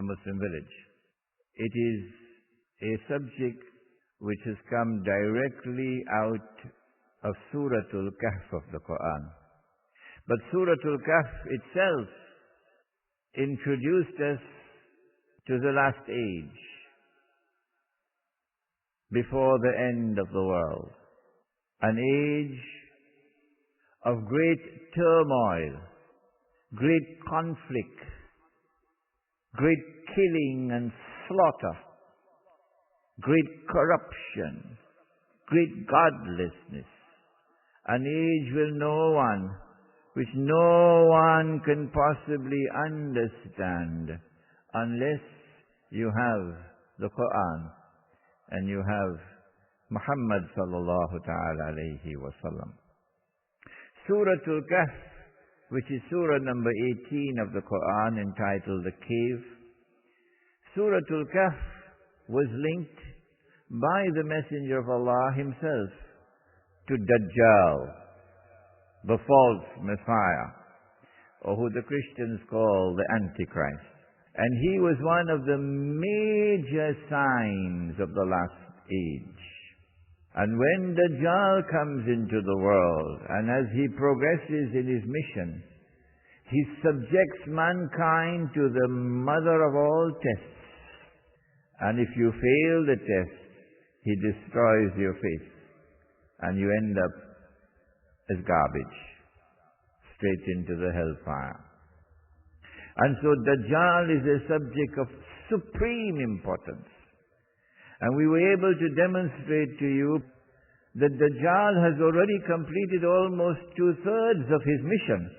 a Muslim village. It is a subject which has come directly out of Suratul Kahf of the Quran. But Suratul Kahf itself introduced us to the last age, before the end of the world. An age of great turmoil, great conflict, great killing and slaughter, great corruption, great godlessness. An age which no one can possibly understand unless you have the Quran and you have Muhammad sallallahu ta'ala alayhi wa sallam. Suratul Kahf, which is surah number 18 of the Quran, entitled The Cave. Suratul Kahf was linked by the Messenger of Allah himself to Dajjal, the false Messiah, or who the Christians call the Antichrist. And he was one of the major signs of the last age. And when Dajjal comes into the world, and as he progresses in his mission, he subjects mankind to the mother of all tests. And if you fail the test, he destroys your faith, and you end up as garbage, straight into the hellfire. And so Dajjal is a subject of supreme importance. And we were able to demonstrate to you that Dajjal has already completed almost 2/3 of his mission.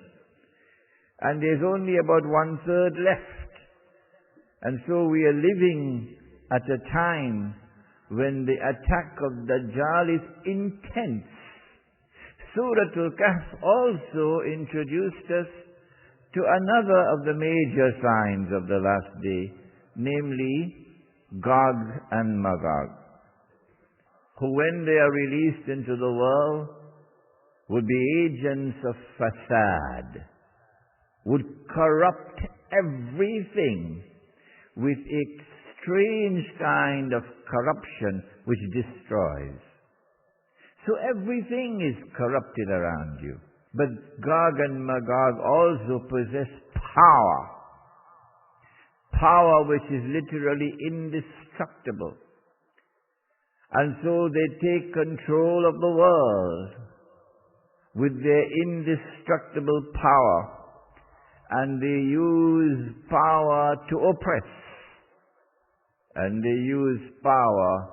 And there's only about 1/3 left. And so we are living at a time when the attack of Dajjal is intense. Suratul Kahf also introduced us to another of the major signs of the last day, namely Gog and Magog, who when they are released into the world would be agents of fasad, would corrupt everything with a strange kind of corruption which destroys. So everything is corrupted around you. But Gog and Magog also possess power. Power which is literally indestructible. And so they take control of the world with their indestructible power. And they use power to oppress. And they use power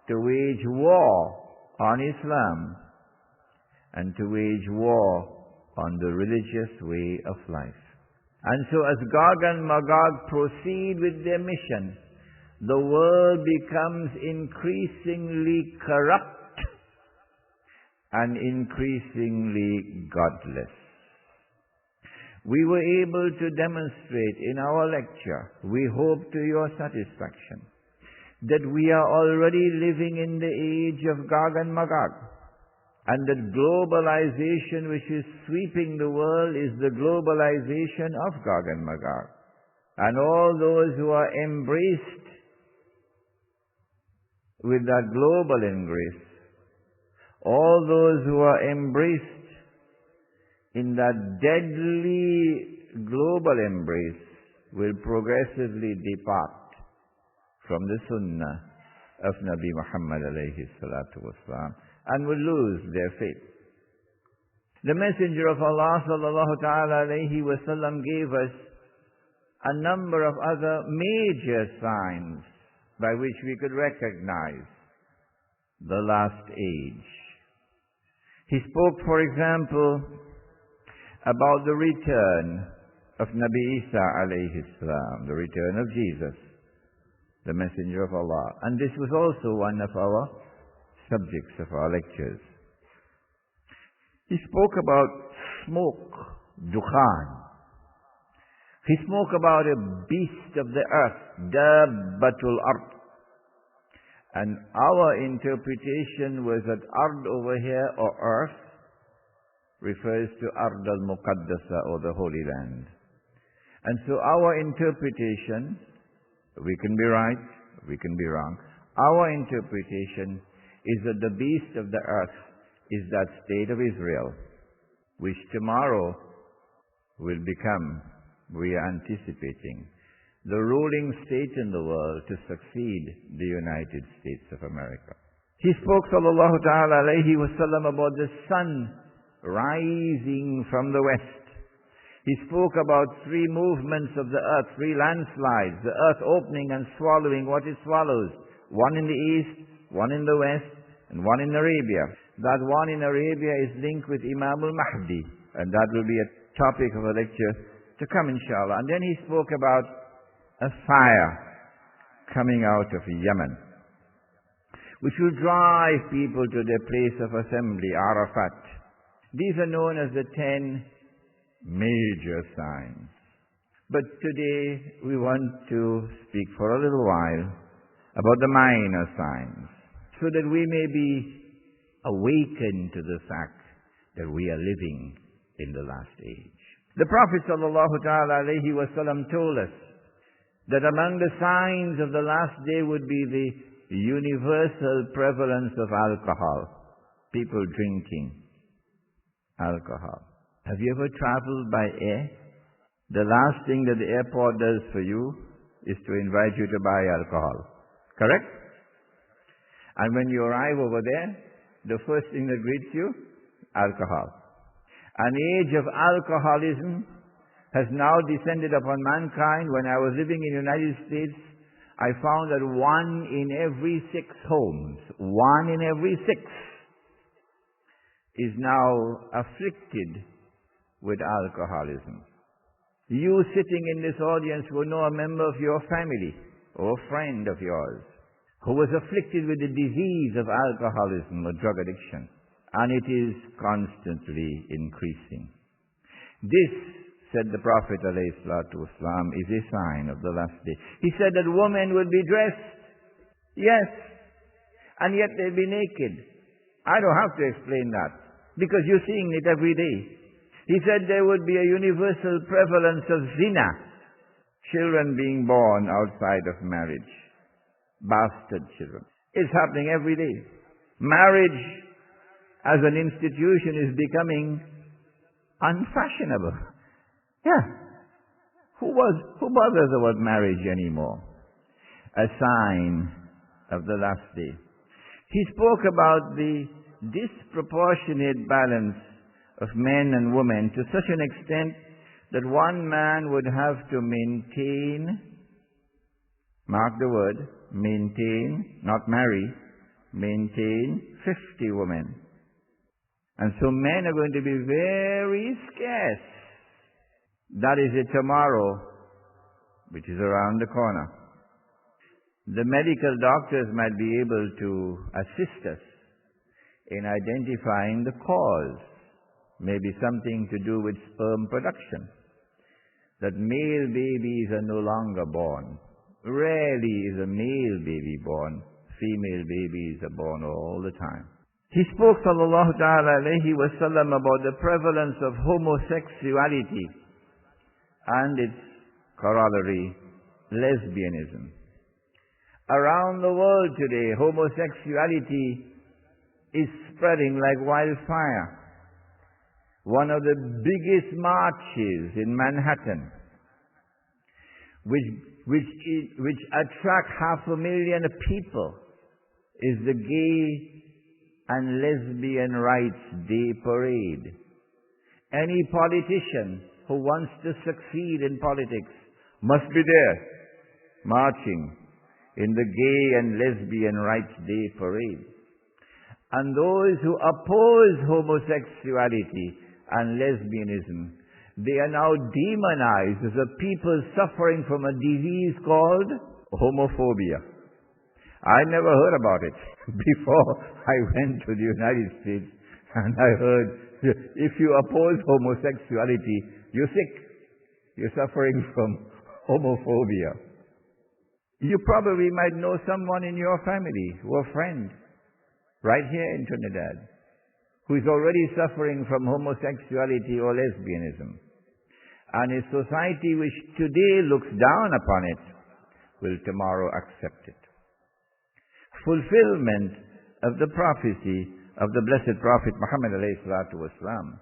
to wage war on Islam and to wage war on the religious way of life. And so as Gog and Magog proceed with their mission, the world becomes increasingly corrupt and increasingly godless. We were able to demonstrate in our lecture, we hope to your satisfaction, that we are already living in the age of Gog and Magog, and that globalization which is sweeping the world is the globalization of Gog and Magog. And all those who are embraced with that global embrace, all those who are embraced in that deadly global embrace will progressively depart from the Sunnah of Nabi Muhammad alayhi salatu wasalam and will lose their faith. The Messenger of Allah sallallahu ta'ala alayhi wasallam gave us a number of other major signs by which we could recognize the last age. He spoke, for example, about the return of Nabi Isa alayhi salam, the return of Jesus, the Messenger of Allah. And this was also one of our subjects of our lectures. He spoke about smoke, dukhan. He spoke about a beast of the earth, dabbatul ard. And our interpretation was that ard over here, or earth, refers to Ard al-Muqaddasa, or the Holy Land. And so our interpretation We can be right, we can be wrong. Our interpretation is that the beast of the earth is that state of Israel, which tomorrow will become, we are anticipating, the ruling state in the world to succeed the United States of America. He spoke, sallallahu ta'ala alayhi wa sallam, about the sun rising from the west. He spoke about three movements of the earth, three landslides, the earth opening and swallowing what it swallows. One in the east, one in the west, and one in Arabia. That one in Arabia is linked with Imam al-Mahdi, and that will be a topic of a lecture to come, inshallah. And then he spoke about a fire coming out of Yemen, which will drive people to their place of assembly, Arafat. These are known as the 10 major signs. But today we want to speak for a little while about the minor signs, so that we may be awakened to the fact that we are living in the last age. The Prophet ﷺ told us that among the signs of the last day would be the universal prevalence of alcohol. People drinking alcohol. Have you ever traveled by air? The last thing that the airport does for you is to invite you to buy alcohol. Correct? And when you arrive over there, the first thing that greets you, alcohol. An age of alcoholism has now descended upon mankind. When I was living in the United States, I found that 1 in every 6 homes, 1 in every 6, is now afflicted with alcoholism. You sitting in this audience will know a member of your family or a friend of yours who was afflicted with the disease of alcoholism or drug addiction, and it is constantly increasing. This, said the Prophet ﷺ, is a sign of the last day. He said that women would be dressed, yes, and yet they'll be naked. I don't have to explain that, because you're seeing it every day. He said there would be a universal prevalence of zina, children being born outside of marriage, bastard children. It's happening every day. Marriage as an institution is becoming unfashionable. Yeah. Who bothers about marriage anymore? A sign of the last day. He spoke about the disproportionate balance of men and women to such an extent that one man would have to maintain, mark the word, maintain, not marry, maintain 50 women. And so men are going to be very scarce. That is a tomorrow which is around the corner. The medical doctors might be able to assist us in identifying the cause. Maybe something to do with sperm production. That male babies are no longer born. Rarely is a male baby born. Female babies are born all the time. He spoke, sallallahu ta'ala alayhi wa sallam, about the prevalence of homosexuality and its corollary, lesbianism. Around the world today, homosexuality is spreading like wildfire. One of the biggest marches in Manhattan, which attract 500,000 people, is the Gay and Lesbian Rights Day Parade. Any politician who wants to succeed in politics must be there, marching in the Gay and Lesbian Rights Day Parade. And those who oppose homosexuality and lesbianism, they are now demonized as a people suffering from a disease called homophobia. I never heard about it before I went to the United States, and I heard, if you oppose homosexuality, you're sick. You're suffering from homophobia. You probably might know someone in your family or a friend right here in Trinidad who is already suffering from homosexuality or lesbianism. And a society which today looks down upon it will tomorrow accept it. Fulfillment of the prophecy of the blessed Prophet Muhammad alayhi salatu wasalam.